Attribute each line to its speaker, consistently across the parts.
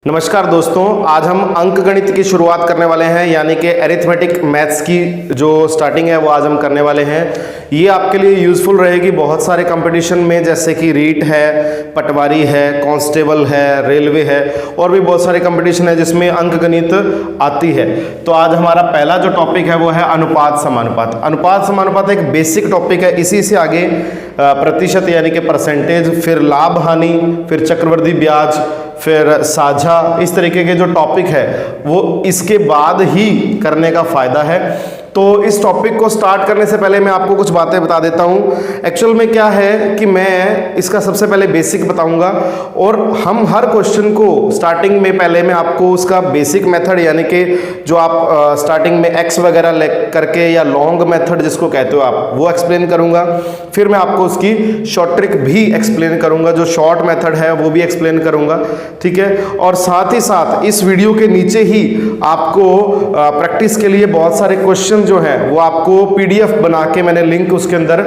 Speaker 1: नमस्कार दोस्तों, आज हम अंक गणित की शुरुआत करने वाले हैं, यानी कि अरिथमेटिक मैथ्स की जो स्टार्टिंग है वो आज हम करने वाले हैं। ये आपके लिए यूज़फुल रहेगी बहुत सारे कंपटीशन में, जैसे कि रीट है, पटवारी है, कांस्टेबल है, रेलवे है और भी बहुत सारे कंपटीशन है जिसमें अंक गणित आती है। तो आज हमारा पहला जो टॉपिक है वो है अनुपात समानुपात। अनुपात समानुपात एक बेसिक टॉपिक है, इसी से आगे प्रतिशत यानी कि परसेंटेज, फिर लाभ हानि, फिर चक्रवृद्धि ब्याज, फिर साझा, इस तरीके के जो टॉपिक है वो इसके बाद ही करने का फायदा है। तो इस टॉपिक को स्टार्ट करने से पहले मैं आपको कुछ बातें बता देता हूँ। एक्चुअल में क्या है कि मैं इसका सबसे पहले बेसिक बताऊंगा और हम हर क्वेश्चन को स्टार्टिंग में पहले मैं आपको उसका बेसिक मेथड यानी कि जो आप स्टार्टिंग में एक्स वगैरह ले करके या लॉन्ग मेथड जिसको कहते हो आप, वो एक्सप्लेन करूंगा। फिर मैं आपको उसकी शॉर्ट ट्रिक भी एक्सप्लेन करूंगा, जो शॉर्ट मेथड है वो भी एक्सप्लेन करूंगा, ठीक है। और साथ ही साथ इस वीडियो के नीचे ही आपको प्रैक्टिस के लिए बहुत सारे क्वेश्चन जो है वो आपको पीडीएफ बना के मैंने लिंक उसके अंदर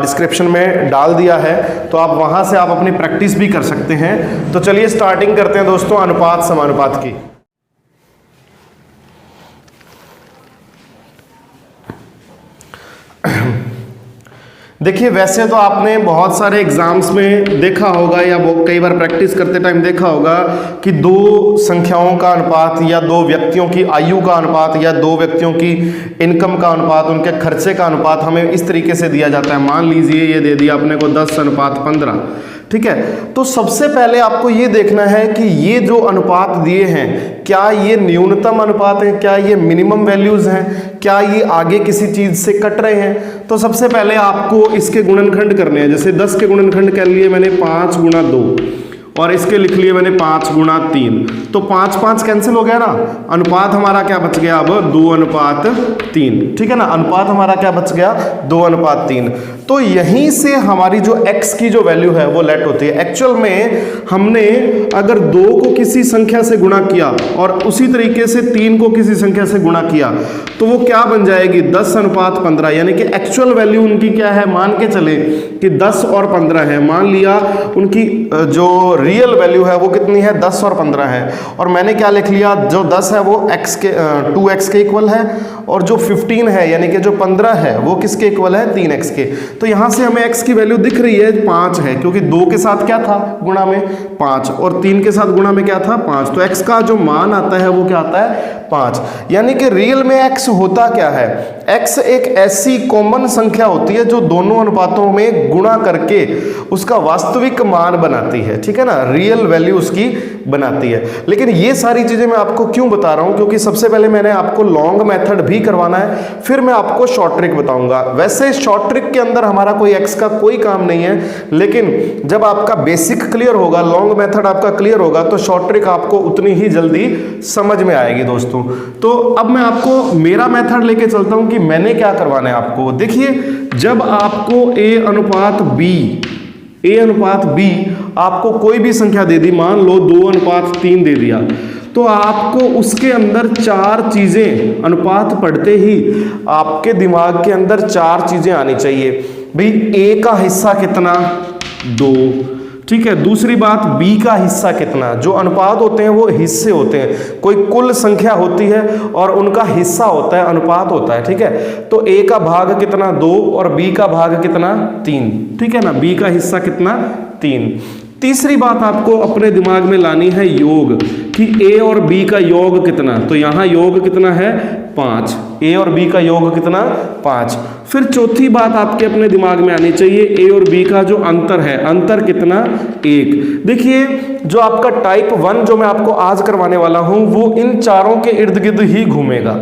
Speaker 1: डिस्क्रिप्शन में डाल दिया है, तो आप वहां से आप अपनी प्रैक्टिस भी कर सकते हैं। तो चलिए स्टार्टिंग करते हैं दोस्तों अनुपात समानुपात की। देखिए, वैसे तो आपने बहुत सारे एग्जाम्स में देखा होगा या कई बार प्रैक्टिस करते टाइम देखा होगा कि दो संख्याओं का अनुपात या दो व्यक्तियों की आयु का अनुपात या दो व्यक्तियों की इनकम का अनुपात, उनके खर्चे का अनुपात हमें इस तरीके से दिया जाता है। मान लीजिए ये दे दिया अपने को 10:15, ठीक है। तो सबसे पहले आपको ये देखना है कि ये जो अनुपात दिए हैं क्या ये न्यूनतम अनुपात है, क्या ये मिनिमम वैल्यूज हैं, क्या ये आगे किसी चीज से कट रहे हैं। तो सबसे पहले आपको इसके गुणनखंड करने हैं। जैसे 10 के गुणनखंड कर लिए मैंने 5 गुणा 2 और इसके लिख लिए मैंने 5 गुणा 3, तो 5 कैंसिल हो गया ना। अनुपात हमारा क्या बच गया अब 2:3, ठीक है ना। अनुपात हमारा क्या बच गया 2:3। तो यहीं से हमारी जो x की जो वैल्यू है वो लेट होती है। एक्चुअल में हमने अगर 2 को किसी संख्या से गुणा किया और उसी तरीके से 3 को किसी संख्या से गुणा किया तो वो क्या बन जाएगी 10:15, यानी कि एक्चुअल वैल्यू उनकी क्या है, मान के चले कि 10 और 15 है। मान लिया उनकी जो रियल वैल्यू है वो कितनी है 10 और 15 है, और मैंने क्या लिख लिया, जो 10 है वो x के 2x के इक्वल है और जो 15 है यानी कि जो 15 है वो किसके इक्वल है 3x के। तो यहां से हमें x की वैल्यू दिख रही है 5 है, क्योंकि 2 के साथ क्या था गुणा में 5 और 3 के साथ गुणा में क्या था 5। तो x का जो मान आता है वो क्या आता है 5। यानी कि रियल में x होता क्या है, x एक ऐसी कॉमन संख्या होती है जो दोनों अनुपातों में गुणा करके उसका वास्तविक मान बनाती है, ठीक है ना, रियल वैल्यू उसकी बनाती है। लेकिन ये सारी चीजें मैं आपको क्यों बता रहा हूं, क्योंकि सबसे पहले मैंने आपको लॉन्ग मेथड भी करवाना है, फिर मैं आपको शॉर्ट ट्रिक बताऊंगा। वैसे शॉर्ट ट्रिक के अंदर हमारा कोई x का कोई काम नहीं है, लेकिन जब आपका बेसिक क्लियर होगा, लॉन्ग मेथड आपका क्लियर होगा, तो शॉर्ट ट्रिक आपको उतनी ही जल्दी समझ में आएगी दोस्तों। तो अब मैं आपको मेरा मेथड लेके चलता हूं कि मैंने क्या करवाना है आपको। देखिए, जब आपको a अनुपात b आपको कोई भी संख्या दे दी, मान लो 2:3 दे दिया, तो आपको उसके अंदर 4 चीजें, अनुपात पढ़ते ही आपके दिमाग के अंदर 4 चीजें आनी चाहिए। भाई a का हिस्सा कितना 2, ठीक है। दूसरी बात b का हिस्सा कितना, जो अनुपात होते हैं वो हिस्से होते हैं, कोई कुल संख्या होती है और उनका हिस्सा होता है, अनुपात होता है, ठीक है। तो a का भाग कितना 2 और b का भाग कितना 3, ठीक है ना, b का हिस्सा कितना 3। तीसरी बात आपको अपने दिमाग में लानी है योग, कि a और b का योग कितना, तो यहां योग कितना है 5, a और b का योग कितना 5। फिर चौथी बात आपके अपने दिमाग में आनी चाहिए, a और b का जो अंतर है, अंतर कितना 1। देखिए, जो आपका टाइप 1 जो मैं आपको आज करवाने वाला हूं वो इन चारों के इर्द गिर्द ही घूमेगा।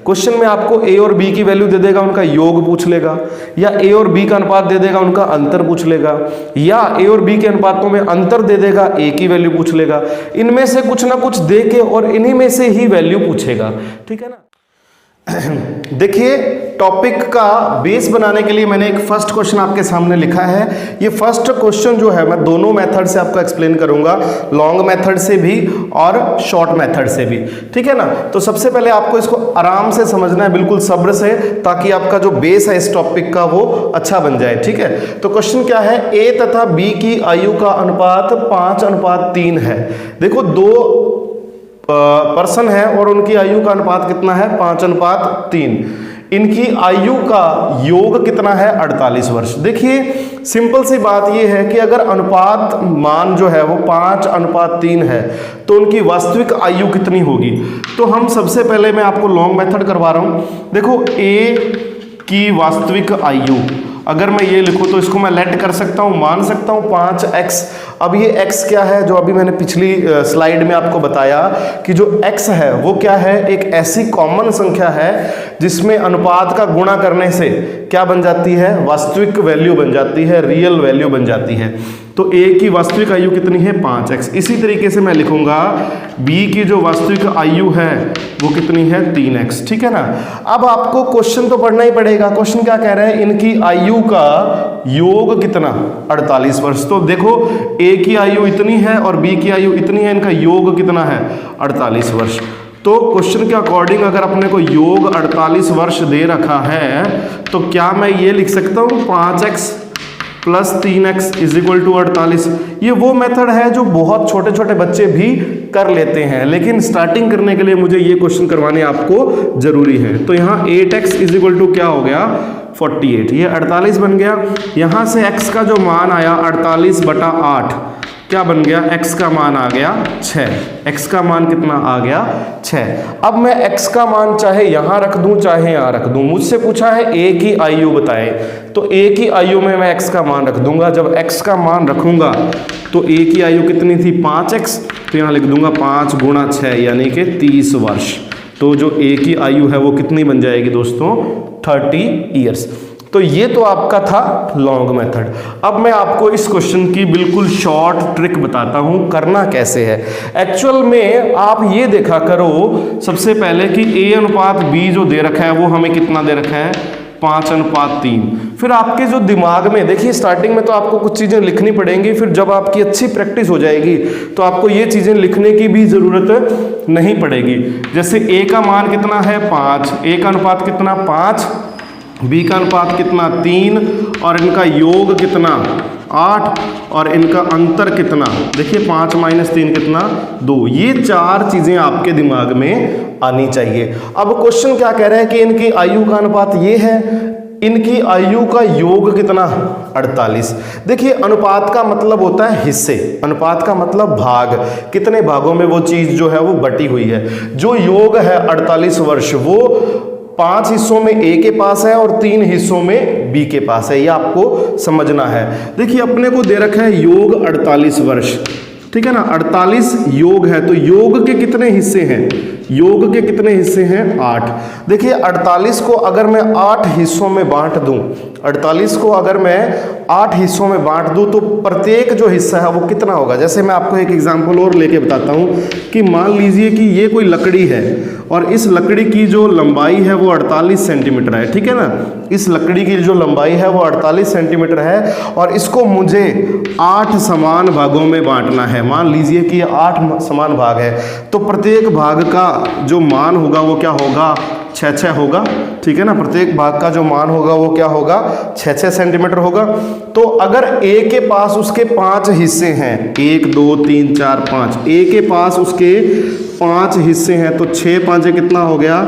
Speaker 1: क्वेश्चन में आपको a और b की वैल्यू दे देगा, उनका योग पूछ लेगा, या a और b का अनुपात दे देगा, उनका अंतर पूछ लेगा, या a और b के अनुपातों में अंतर दे देगा, a की वैल्यू पूछ लेगा। इनमें से कुछ ना कुछ दे के और इन्हीं में से ही वैल्यू पूछेगा, ठीक है ना। देखिए, टॉपिक का बेस बनाने के लिए मैंने एक फर्स्ट क्वेश्चन आपके सामने लिखा है। ये फर्स्ट क्वेश्चन जो है मैं दोनों मेथड से आपको एक्सप्लेन करूंगा, लॉन्ग मेथड से भी और शॉर्ट मेथड से भी, ठीक है ना। तो सबसे पहले आपको इसको आराम से समझना है, बिल्कुल सब्र से, ताकि आपका जो बेस है इस टॉपिक का वो अच्छा बन जाए, ठीक है। तो क्वेश्चन क्या है, ए तथा बी की आयु का अनुपात 5:3 है। देखो, दो पर्सन है और उनकी आयु का अनुपात कितना है 5:3। इनकी आयु का योग कितना है 48 वर्ष। देखिए सिंपल सी बात ये है कि अगर अनुपात मान जो है वो 5:3 है तो उनकी वास्तविक आयु कितनी होगी। तो हम सबसे पहले मैं आपको लॉन्ग मेथड करवा रहा हूं। देखो ए की वास्तविक आयु अगर मैं ये लिखूं तो इसको मैं लेट कर सकता हूं, मान सकता हूं 5x। अब ये x क्या है जो अभी मैंने पिछली स्लाइड में आपको बताया कि जो x है वो क्या है, एक ऐसी कॉमन संख्या है जिसमें अनुपात का गुणा करने से क्या बन जाती है, वास्तविक वैल्यू बन जाती है, रियल वैल्यू बन जाती है। तो a की वास्तविक आयु कितनी है 5x। इसी तरीके से मैं लिखूंगा b की जो वास्तविक आयु है वो कितनी है 3x। ठीक है ना। अब आपको क्वेश्चन तो पढ़ना ही पड़ेगा। क्वेश्चन क्या कह रहा है, इनकी आयु का योग कितना 48 वर्ष। तो देखो a की आयु इतनी है और b की आयु इतनी है, इनका योग कितना है 48 वर्ष। तो क्वेश्चन के अकॉर्डिंग अगर अपने को योग 48 वर्ष दे रखा है तो क्या मैं ये लिख सकता हूँ 5x plus 3x is equal to 48। ये वो मेथड है जो बहुत छोटे छोटे बच्चे भी कर लेते हैं, लेकिन स्टार्टिंग करने के लिए मुझे ये क्वेश्चन करवाने आपको जरूरी है। तो यहाँ 8x इज इक्वल टू क्या हो गया 48, ये 48 बन गया। यहाँ से x का जो मान आया 48/8 क्या बन गया, x का मान आ गया 6। x का मान कितना आ गया 6। अब मैं x का मान चाहे यहां रख दूं चाहे यहां रख दूं। मुझसे पूछा है a की आयु बताएं, तो a की आयु में मैं x का मान रख दूंगा। जब x का मान रखूंगा तो a की आयु कितनी थी 5x, तो यहां लिख दूंगा 5 × 6 यानी कि 30 वर्ष। तो जो a की आयु है वो कितनी बन जाएगी दोस्तों 30 ईयर्स। तो ये तो आपका था लॉन्ग मेथड। अब मैं आपको इस क्वेश्चन की बिल्कुल शॉर्ट ट्रिक बताता हूं करना कैसे है। एक्चुअल में आप ये देखा करो सबसे पहले कि a अनुपात b जो दे रखा है वो हमें कितना दे रखा है 5:3। फिर आपके जो दिमाग में, देखिए स्टार्टिंग में तो आपको कुछ चीजें लिखनी पड़ेंगी, फिर जब आपकी अच्छी प्रैक्टिस हो जाएगी तो आपको ये चीजें लिखने की भी जरूरत नहीं पड़ेगी। जैसे a का मान कितना है 5, a का अनुपात कितना 5, b का अनुपात कितना 3 और इनका योग कितना 8 और इनका अंतर कितना, देखिए 5 - 3 कितना 2। ये 4 चीजें आपके दिमाग में आनी चाहिए। अब क्वेश्चन क्या कह रहा है कि इनकी आयु का अनुपात ये है, इनकी आयु का योग कितना 48। देखिए अनुपात का मतलब होता है हिस्से, अनुपात का मतलब भाग, कितने भागों में वो चीज जो है वो बटी हुई है। जो योग है 48 वर्ष वो 5 हिस्सों में a के पास है और 3 हिस्सों में b के पास है, ये आपको समझना है। देखिए अपने को दे रखा है योग 48 वर्ष, ठीक है ना। 48 योग है तो योग के कितने हिस्से हैं, योग के कितने हिस्से हैं 8। देखिए 48 को अगर मैं 8 हिस्सों में बांट दूं, 48 को अगर मैं 8 हिस्सों में बांट दूं तो प्रत्येक जो हिस्सा है वो कितना होगा। जैसे मैं आपको एक एग्जांपल और लेके बताता हूं कि मान लीजिए कि ये कोई लकड़ी है और इस लकड़ी की जो लंबाई है वो 48 सेंटीमीटर है, ठीक है ना। इस लकड़ी की जो लंबाई है वो 48 सेंटीमीटर है और इसको मुझे 8 समान भागों में बांटना है। मान लीजिए कि ये 8 समान भाग है तो प्रत्येक भाग का जो मान होगा वो क्या होगा 6 होगा, ठीक है ना। प्रत्येक भाग का जो मान होगा वो क्या होगा 6 सेंटीमीटर होगा। तो अगर a के पास उसके 5 हिस्से हैं, 1 2 3 4 5, a के पास उसके 5 हिस्से हैं तो 6 × 5 कितना हो गया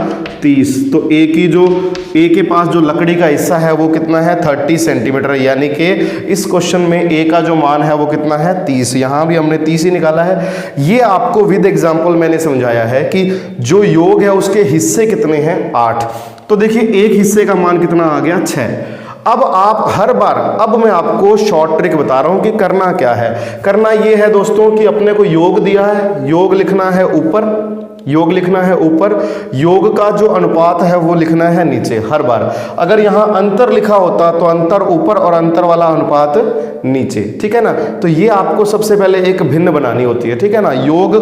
Speaker 1: 30। तो a के पास जो लकड़ी का हिस्सा है वो कितना है 30 सेंटीमीटर, यानी कि इस क्वेश्चन में a का जो मान है वो कितना है 30। यहाँ भी हमने 30 ही निकाला है। ये आपको विद एग्जाम्पल मैंने समझाया है कि जो योग है उसके हिस्से कितने हैं 8। तो देखिए एक हिस्से का मान कितना आ गया 6। अब आप हर बार, अब मैं आपको शॉर्ट ट्रिक बता रहा हूं कि करना क्या है। करना ये है दोस्तों कि अपने को योग दिया है, योग लिखना है ऊपर, योग लिखना है ऊपर, योग का जो अनुपात है वो लिखना है नीचे हर बार। अगर यहाँ अंतर लिखा होता तो अंतर ऊपर और अंतर वाला अनुपात नीचे, ठीक है ना। तो ये आपको सबसे पहले एक भिन्न बनानी होती है, ठीक है ना। योग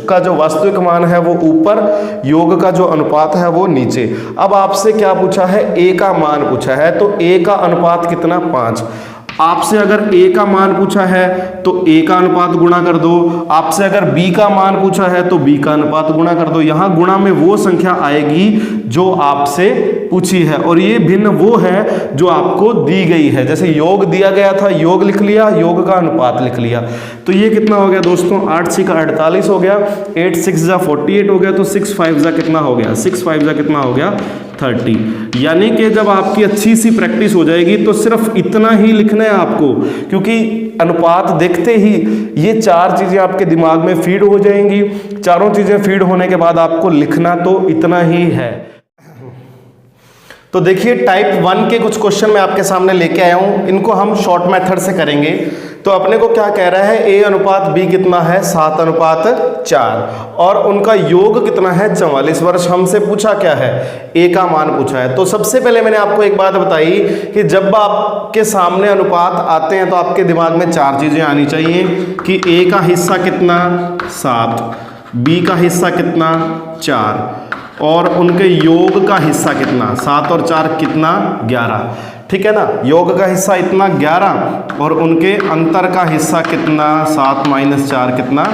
Speaker 1: का जो वास्तविक मान है वो ऊपर, योग का जो अनुपात है वो नीचे। अब आपसे क्या पूछा है, a का मान पूछा है, तो a का अनुपात कितना 5। आपसे अगर a का मान पूछा है तो a का अनुपात गुणा कर दो, आपसे अगर b का मान पूछा है तो b का अनुपात गुणा कर दो। यहाँ गुणा में वो संख्या आएगी जो आपसे पूछी है, और ये भिन्न वो है जो आपको दी गई है। जैसे योग दिया गया था, योग लिख लिया, योग का अनुपात लिख लिया। तो ये कितना हो गया दोस्तों, 8 6 का 48 हो गया, 8 6 जा 48 हो गया, तो 6 5 जा कितना हो गया, 6 5 जा कितना हो गया 30। यानी कि जब आपकी अच्छी सी प्रैक्टिस हो जाएगी तो सिर्फ इतना ही लिखना है आपको, क्योंकि अनुपात देखते ही ये 4 चीजें आपके दिमाग में फीड हो जाएंगी। चारों चीजें फीड होने के बाद आपको लिखना तो इतना ही है। तो देखिए टाइप 1 के कुछ क्वेश्चन मैं आपके सामने लेके आया हूं, इनको हम शॉर्ट मेथड से करेंगे। तो अपने को क्या कह रहा है, A अनुपात B कितना है, 7 अनुपात 4, और उनका योग कितना है, 44 वर्ष। हमसे पूछा क्या है, A का मान पूछा है। तो सबसे पहले मैंने आपको एक बात बताई कि जब आपके सामने अनुपात आते हैं तो आपके दिमाग में 4 चीजें आनी चाहिए कि A का हिस्सा कितना 7, B का हिस्सा कितना 4, और उनके योग का हिस्सा कितना, 7 और 4 कितना 11, ठीक है ना। योग का हिस्सा इतना 11 और उनके अंतर का हिस्सा कितना 7 - 4 कितना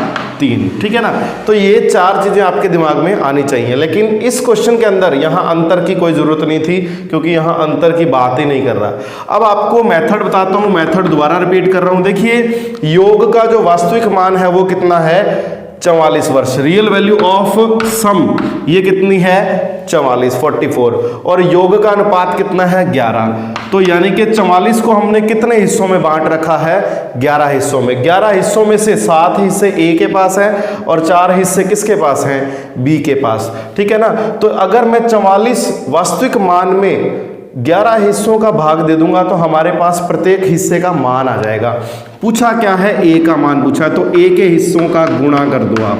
Speaker 1: 3, ठीक है ना। तो ये 4 चीजें आपके दिमाग में आनी चाहिए। लेकिन इस क्वेश्चन के अंदर यहाँ अंतर की कोई जरूरत नहीं थी, क्योंकि यहाँ अंतर की बात ही नहीं कर रहा। अब आपको मेथड बताता हूँ, मेथड दोबारा रिपीट कर रहा हूँ। देखिए योग का जो वास्तविक मान है वो कितना है, 44 वर्ष। रियल वैल्यू ऑफ सम ये कितनी है, 44 44, और योग का अनुपात कितना है 11। तो यानी कि 44 को हमने कितने हिस्सों में बांट रखा है, 11 हिस्सों में। 11 हिस्सों में से 7 हिस्से A के पास है और 4 हिस्से किसके पास हैं, B के पास, ठीक है ना। तो अगर मैं 44 वास्तविक मान में 11 हिस्सों का भाग दे दूंगा तो हमारे पास प्रत्येक हिस्से का मान आ जाएगा। पूछा क्या है, A का मान पूछा है, तो A के हिस्सों का गुणा कर दो आप।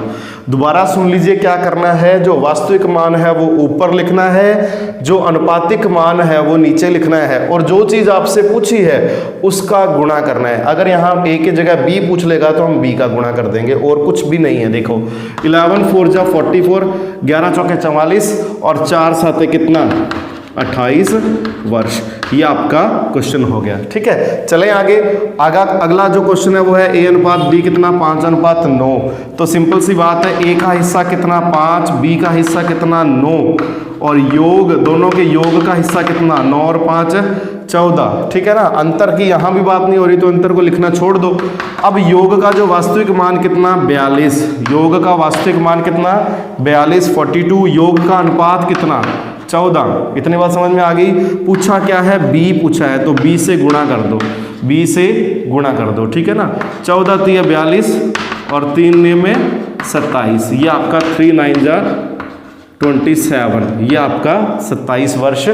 Speaker 1: दोबारा सुन लीजिए क्या करना है, जो वास्तविक मान है वो ऊपर लिखना है, जो अनुपातिक मान है वो नीचे लिखना है, और जो चीज आपसे पूछी है उसका गुणा करना है। अगर यहाँ A की जगह B पूछ लेगा तो हम B का गुणा कर देंगे, और कुछ भी नहीं है। देखो 11 4 जा 44, 11 चौके 44 और 4 7 कितना 28 वर्ष। ये आपका क्वेश्चन हो गया, ठीक है। चलें आगे। अगला जो क्वेश्चन है वो है A अनुपात B कितना, 5 अनुपात 9। तो सिंपल सी बात है, A का हिस्सा कितना 5, B का हिस्सा कितना 9, और योग दोनों के योग का हिस्सा कितना 9 और 5 14, ठीक है ना। अंतर की यहाँ भी बात नहीं हो रही तो अंतर को लिखना छोड़ दो। अब योग का जो वास्तविक मान कितना 42, योग का वास्तविक मान कितना 42 42, योग का अनुपात कितना 14। इतनी बात समझ में आ गई। पूछा क्या है, B पूछा है, तो B से गुणा कर दो, B से गुणा कर दो, ठीक है ना। 14 3 42 और 3 में 27, ये आपका 3 9 जा 27, ये आपका 27 वर्ष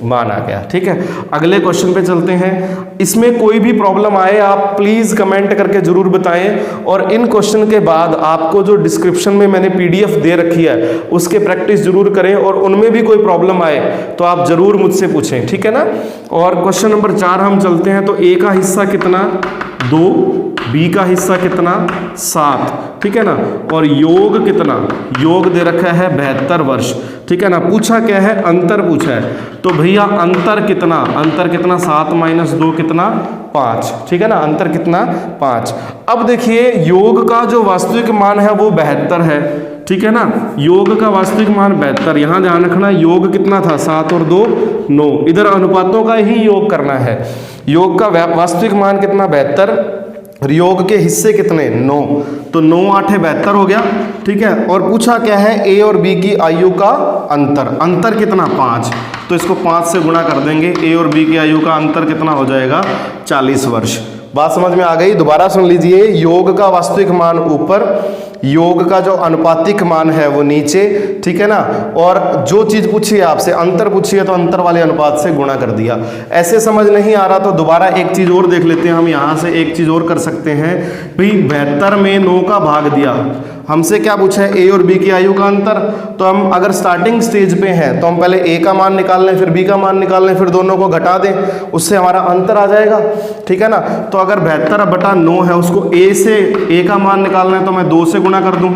Speaker 1: माना गया, ठीक है। अगले क्वेश्चन पे चलते हैं। इसमें कोई भी प्रॉब्लम आए आप प्लीज कमेंट करके जरूर बताएं, और इन क्वेश्चन के बाद आपको जो डिस्क्रिप्शन में मैंने PDF दे रखी है उसके प्रैक्टिस जरूर करें, और उनमें भी कोई प्रॉब्लम आए तो आप जरूर मुझसे पूछें, ठीक है ना। और क्वेश्चन नंबर 4 हम चलते हैं। तो A का हिस्सा कितना 2, B का हिस्सा कितना 7, ठीक है ना, और योग कितना, योग दे रखा है 72 वर्ष, ठीक है ना। पूछा क्या है, अंतर पूछा है, तो भैया अंतर कितना, अंतर कितना 7 - 2 कितना 5, ठीक है ना, अंतर कितना 5। अब देखिए योग का जो वास्तविक मान है वो 72 है, ठीक है ना। योग का वास्तविक मान 72, यहां ध्यान रखना योग कितना था 7 और 2 9, इधर अनुपातों का ही योग करना है। योग का वास्तविक मान कितना 72, योग के हिस्से कितने 9, तो 9 8 72 हो गया, ठीक है। और पूछा क्या है, A और B की आयु का अंतर, अंतर कितना 5, तो इसको 5 से गुणा कर देंगे। A और B की आयु का अंतर कितना हो जाएगा 40 वर्ष। बात समझ में आ गई। दोबारा सुन लीजिए, योग का वास्तविक मान ऊपर, योग का जो अनुपातिक मान है वो नीचे, ठीक है ना। और जो चीज पूछी है आपसे, अंतर पूछी है, तो अंतर वाले अनुपात से गुणा कर दिया। ऐसे समझ नहीं आ रहा तो दोबारा एक चीज और देख लेते हैं हम। यहाँ से एक चीज और कर सकते हैं भाई, 72 में 9 का भाग दिया, हमसे क्या पूछा है A और B की आयु का अंतर। तो हम अगर स्टार्टिंग स्टेज पे हैं तो हम पहले A का मान निकाल लें, फिर B का मान निकाल लें, फिर दोनों को घटा दें, उससे हमारा अंतर आ जाएगा, ठीक है ना। तो अगर 72/9 है, उसको A का मान निकालना है तो मैं 2 से गुणा कर दूं,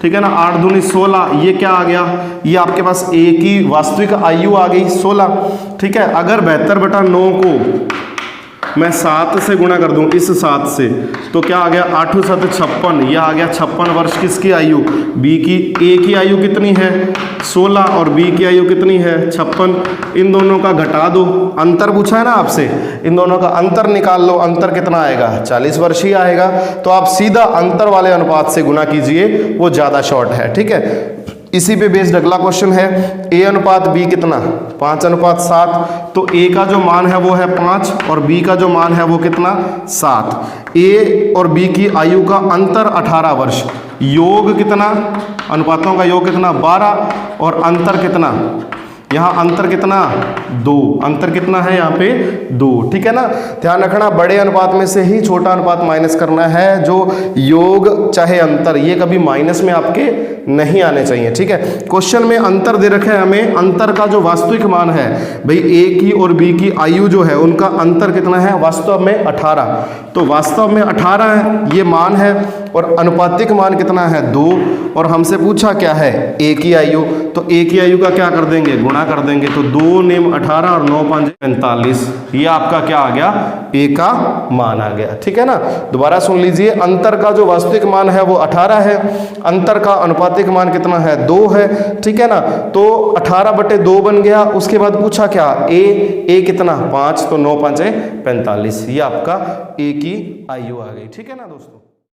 Speaker 1: ठीक है ना। 8 दूनी 16, ये क्या आ गया, ये आपके पास A की वास्तविक आयु आ गई 16, ठीक है। अगर 72/9 को मैं 7 से गुणा कर दूं इस 7 से, तो क्या आ गया 8 7 56, यह आ गया 56 वर्ष किसकी आयु, बी की। ए की आयु कितनी है 16 और बी की आयु कितनी है 56। इन दोनों का घटा दो, अंतर पूछा है ना आपसे, इन दोनों का अंतर निकाल लो, अंतर कितना आएगा 40 वर्ष ही आएगा। तो आप सीधा अंतर वाले अनुपात से गुणा कीजिए, वो ज़्यादा शॉर्ट है, ठीक है। इसी पे बेस्ड अगला क्वेश्चन है, ए अनुपात बी कितना 5:7, तो ए का जो मान है वो है 5 और बी का जो मान है वो कितना 7। ए और बी की आयु का अंतर 18 वर्ष, योग कितना, अनुपातों का योग कितना 12 और अंतर कितना, यहाँ अंतर कितना 2, अंतर कितना है यहाँ पे 2, ठीक है ना। ध्यान रखना बड़े अनुपात में से ही छोटा अनुपात माइनस करना है, जो योग चाहे अंतर ये कभी माइनस में आपके नहीं आने चाहिए, ठीक है। क्वेश्चन में अंतर दे रखा है हमें, अंतर का जो वास्तविक मान है भाई ए की और बी की आयु जो है उनका अंतर कितना है वास्तव में 18, तो वास्तव में 18 है ये मान है और अनुपातिक मान कितना है 2, और हमसे पूछा क्या है ए की आयु, तो ए की आयु का क्या कर देंगे गुणा कर देंगे, तो 2 नेम 18 और 9 5 45, ये आपका क्या आ गया ए का मान आ गया, ठीक है ना। दोबारा सुन लीजिए, अंतर का जो वास्तविक मान है वो 18 है, अंतर का अनुपातिक मान कितना है 2 है, ठीक है ना। तो 18/2 बन गया। उसके बाद पूछा क्या ए कितना 5, तो 9 5 45, ये आपका ए की आयु आ गई, ठीक है ना दोस्तों।